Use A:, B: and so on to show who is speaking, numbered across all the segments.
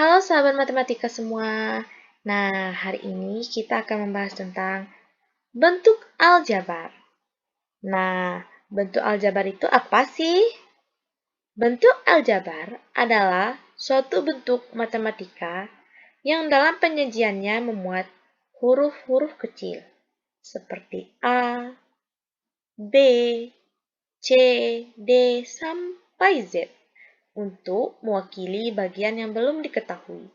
A: Halo sahabat matematika semua. Nah, hari ini kita akan membahas tentang bentuk aljabar. Nah, bentuk aljabar itu apa sih? Bentuk aljabar adalah suatu bentuk matematika yang dalam penyajiannya memuat huruf-huruf kecil seperti A, B, C, D, sampai Z untuk mewakili bagian yang belum diketahui.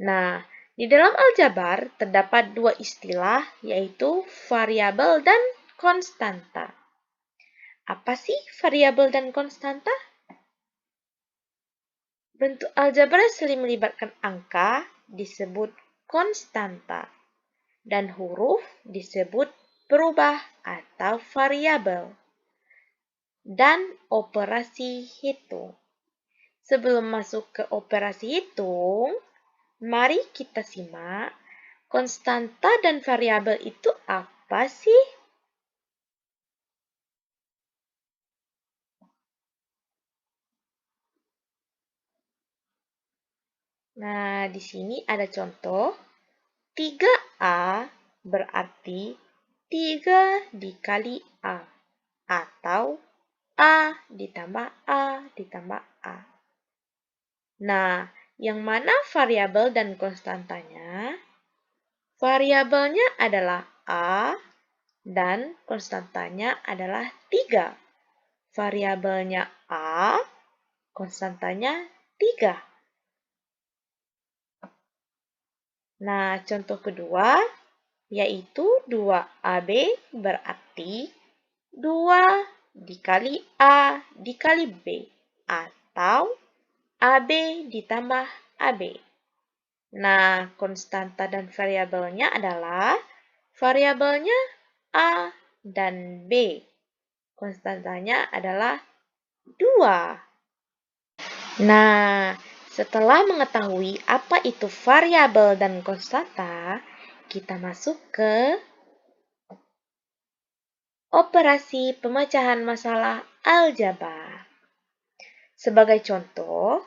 A: Nah, di dalam aljabar terdapat dua istilah, yaitu variabel dan konstanta. Apa sih variabel dan konstanta? Bentuk aljabar yang sering melibatkan angka disebut konstanta, dan huruf disebut berubah atau variabel, dan operasi hitung. Sebelum masuk ke operasi hitung, mari kita simak konstanta dan variabel itu apa sih? Nah, di sini ada contoh. 3A berarti 3 dikali A. Atau A ditambah A ditambah A. Nah, yang mana variabel dan konstantanya? Variabelnya adalah A dan konstantanya adalah 3. Variabelnya A, konstantanya 3. Nah, contoh kedua yaitu 2AB berarti 2 dikali A dikali B atau AB ditambah AB. Nah, konstanta dan variabelnya adalah variabelnya A dan B. Konstantanya adalah 2. Nah, setelah mengetahui apa itu variabel dan konstanta, kita masuk ke operasi pemecahan masalah aljabar. Sebagai contoh,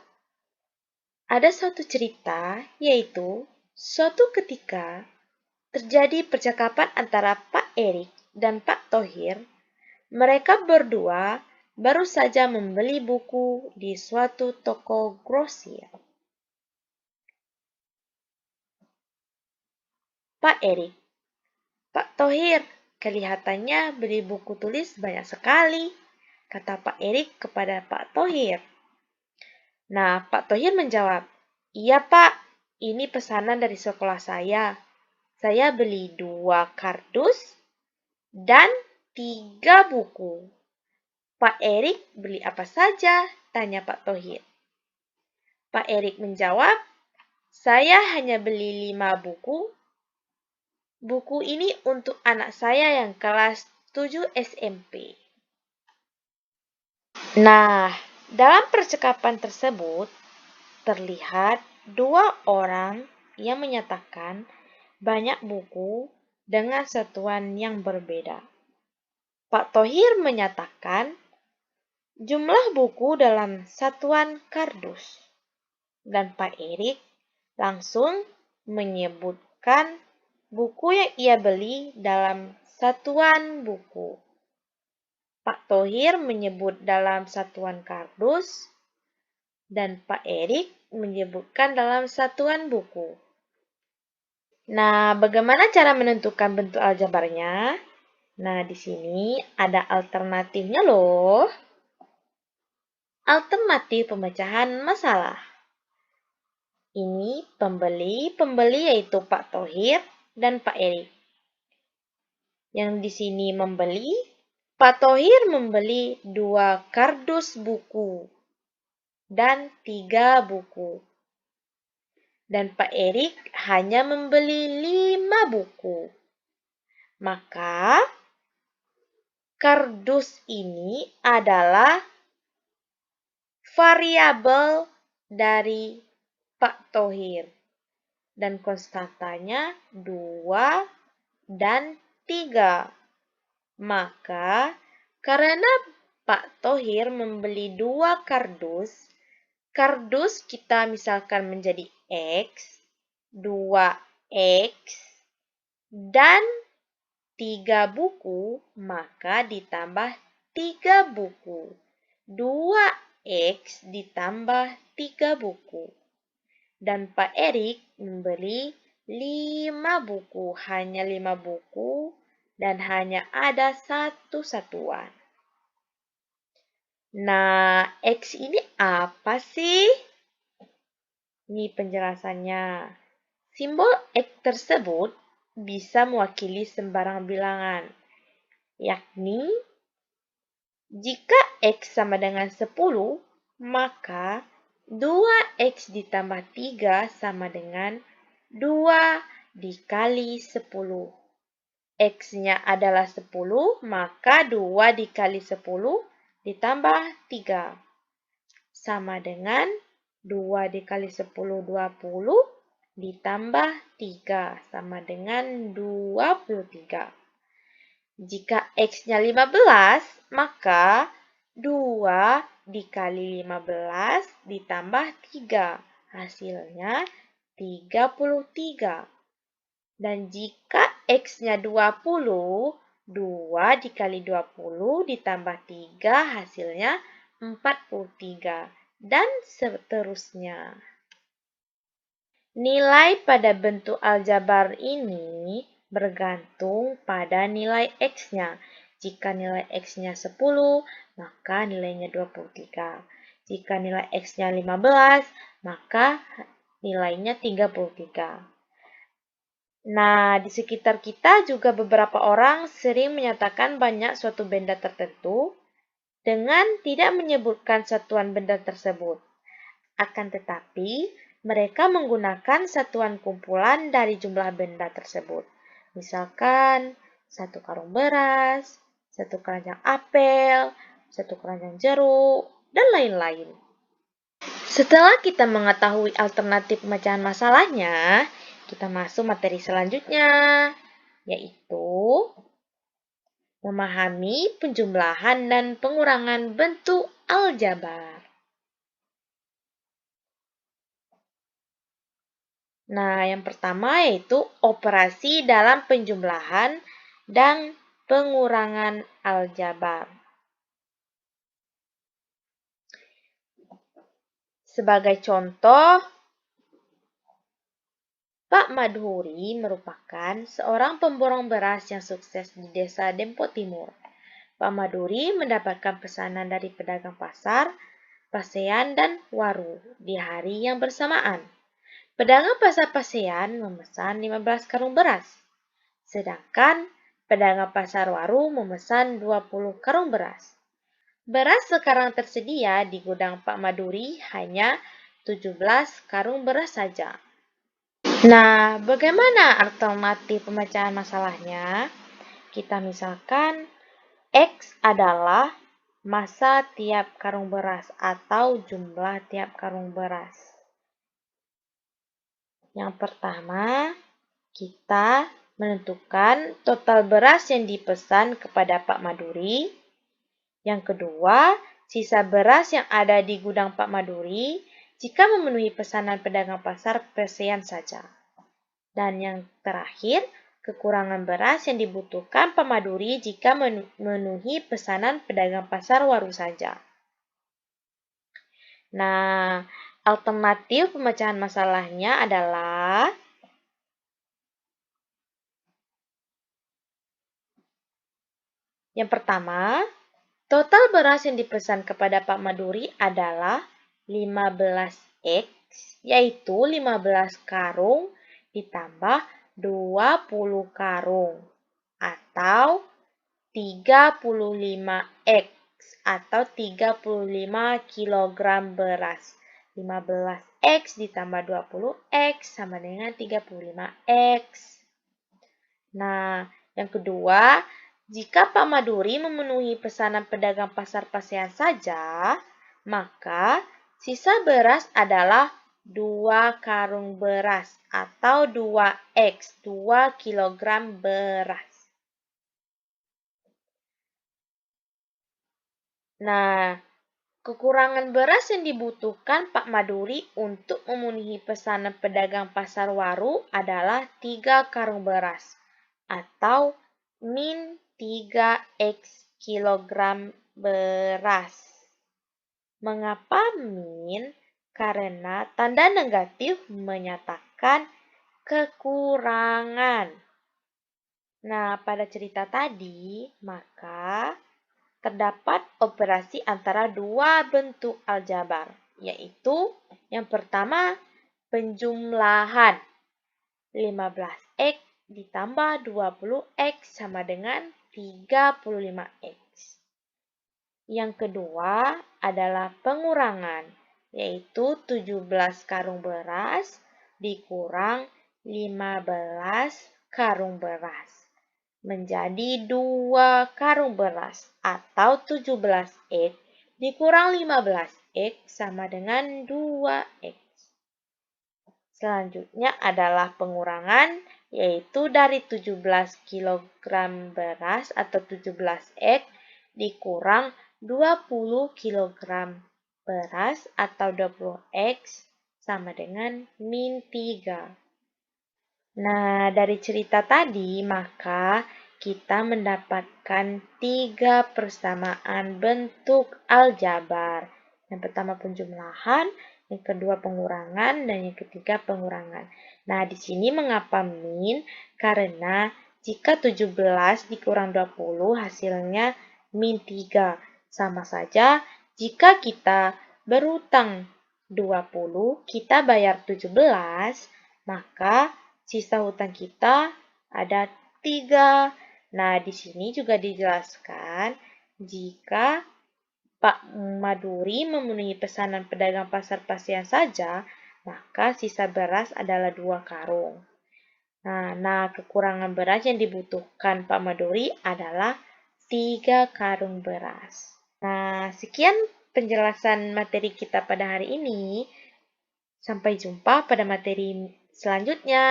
A: ada suatu cerita, yaitu suatu ketika terjadi percakapan antara Pak Erik dan Pak Thohir. Mereka berdua baru saja membeli buku di suatu toko grosir. Pak Erik, Pak Thohir, kelihatannya beli buku tulis banyak sekali, kata Pak Erik kepada Pak Thohir. Nah, Pak Thohir menjawab, iya Pak, ini pesanan dari sekolah saya. Saya beli 2 kardus dan 3 buku. Pak Erik beli apa saja? Tanya Pak Thohir. Pak Erik menjawab, saya hanya beli 5 buku. Buku ini untuk anak saya yang kelas 7 SMP. Nah, dalam percakapan tersebut, terlihat 2 orang yang menyatakan banyak buku dengan satuan yang berbeda. Pak Thohir menyatakan jumlah buku dalam satuan kardus. Dan Pak Erik langsung menyebutkan buku yang ia beli dalam satuan buku. Pak Thohir menyebut dalam satuan kardus, dan Pak Erik menyebutkan dalam satuan buku. Nah, bagaimana cara menentukan bentuk aljabarnya? Nah, di sini ada alternatifnya loh. Alternatif pemecahan masalah. Ini pembeli yaitu Pak Thohir dan Pak Erik. Yang di sini membeli, Pak Thohir membeli 2 kardus buku dan 3 buku. Dan Pak Erik hanya membeli 5 buku. Maka, kardus ini adalah variabel dari Pak Thohir. Dan konstantanya 2 dan 3. Maka, karena Pak Thohir membeli 2 kardus, Kardus kita misalkan menjadi X, 2X, dan 3 buku, maka ditambah 3 buku. 2X ditambah 3 buku. Dan Pak Erik membeli 5 buku, hanya 5 buku, dan hanya ada satu satuan. Nah, X ini apa sih? Ini penjelasannya. Simbol X tersebut bisa mewakili sembarang bilangan, yakni jika X sama dengan 10, maka 2X ditambah 3 sama dengan 2 dikali 10. X-nya adalah 10, maka 2 dikali 10 ditambah 3. Sama dengan 2 dikali 10, 20, ditambah 3. Sama dengan 23. Jika X-nya 15, maka 2 dikali 15 ditambah 3. Hasilnya 33. Dan jika X-nya 20, 2 dikali 20 ditambah 3 hasilnya 43. Dan seterusnya. Nilai pada bentuk aljabar ini bergantung pada nilai X-nya. Jika nilai X-nya 10, maka nilainya 23. Jika nilai X-nya 15, maka nilainya 33. Nah, di sekitar kita juga beberapa orang sering menyatakan banyak suatu benda tertentu dengan tidak menyebutkan satuan benda tersebut. Akan tetapi, mereka menggunakan satuan kumpulan dari jumlah benda tersebut. Misalkan, 1 karung beras, 1 keranjang apel, 1 keranjang jeruk, dan lain-lain. Setelah kita mengetahui alternatif pemecahan masalahnya, kita masuk materi selanjutnya, yaitu memahami penjumlahan dan pengurangan bentuk aljabar. Nah, yang pertama yaitu operasi dalam penjumlahan dan pengurangan aljabar. Sebagai contoh, Pak Madhuri merupakan seorang pemborong beras yang sukses di desa Dempo Timur. Pak Madhuri mendapatkan pesanan dari pedagang pasar, pasean, dan waru di hari yang bersamaan. Pedagang pasar pasean memesan 15 karung beras, sedangkan pedagang pasar waru memesan 20 karung beras. Beras sekarang tersedia di gudang Pak Madhuri hanya 17 karung beras saja. Nah, bagaimana alternatif pemecahan masalahnya? Kita misalkan X adalah massa tiap karung beras atau jumlah tiap karung beras. Yang pertama, kita menentukan total beras yang dipesan kepada Pak Madhuri. Yang kedua, sisa beras yang ada di gudang Pak Madhuri jika memenuhi pesanan pedagang pasar pasean saja. Dan yang terakhir, kekurangan beras yang dibutuhkan Pak Madhuri jika memenuhi pesanan pedagang pasar waru saja. Nah, alternatif pemecahan masalahnya adalah yang pertama, total beras yang dipesan kepada Pak Madhuri adalah 15X, yaitu 15 karung ditambah 20 karung, atau 35X, atau 35 kg beras. 15X ditambah 20X sama dengan 35X. Nah, yang kedua, jika Pak Madhuri memenuhi pesanan pedagang pasar pasean saja, maka sisa beras adalah 2 karung beras atau 2X, 2 kg beras. Nah, Kekurangan beras yang dibutuhkan Pak Maduri untuk memenuhi pesanan pedagang pasar Waru adalah 3 karung beras atau min 3x kilogram beras. Mengapa min? Karena tanda negatif menyatakan kekurangan. Nah, pada cerita tadi, maka terdapat operasi antara dua bentuk aljabar, yaitu yang pertama penjumlahan 15x ditambah 20x sama dengan 35x. Yang kedua adalah pengurangan, yaitu 17 karung beras dikurang 15 karung beras menjadi 2 karung beras atau 17x dikurang 15x sama dengan 2x. Selanjutnya adalah pengurangan, yaitu dari 17 kg beras atau 17x dikurang 20 kg beras atau 20x sama dengan min 3. Nah, dari cerita tadi, maka kita mendapatkan 3 persamaan bentuk aljabar. Yang pertama penjumlahan, yang kedua pengurangan, dan yang ketiga pengurangan. Nah, di sini mengapa min? Karena jika 17 dikurang 20 hasilnya min 3. Sama saja jika kita berutang 20, kita bayar 17, maka sisa hutang kita ada 3. Nah, di sini juga dijelaskan jika Pak Maduri memenuhi pesanan pedagang pasar Pasian saja, maka sisa beras adalah 2 karung. Nah, kekurangan beras yang dibutuhkan Pak Maduri adalah 3 karung beras. Nah, sekian penjelasan materi kita pada hari ini. Sampai jumpa pada materi selanjutnya.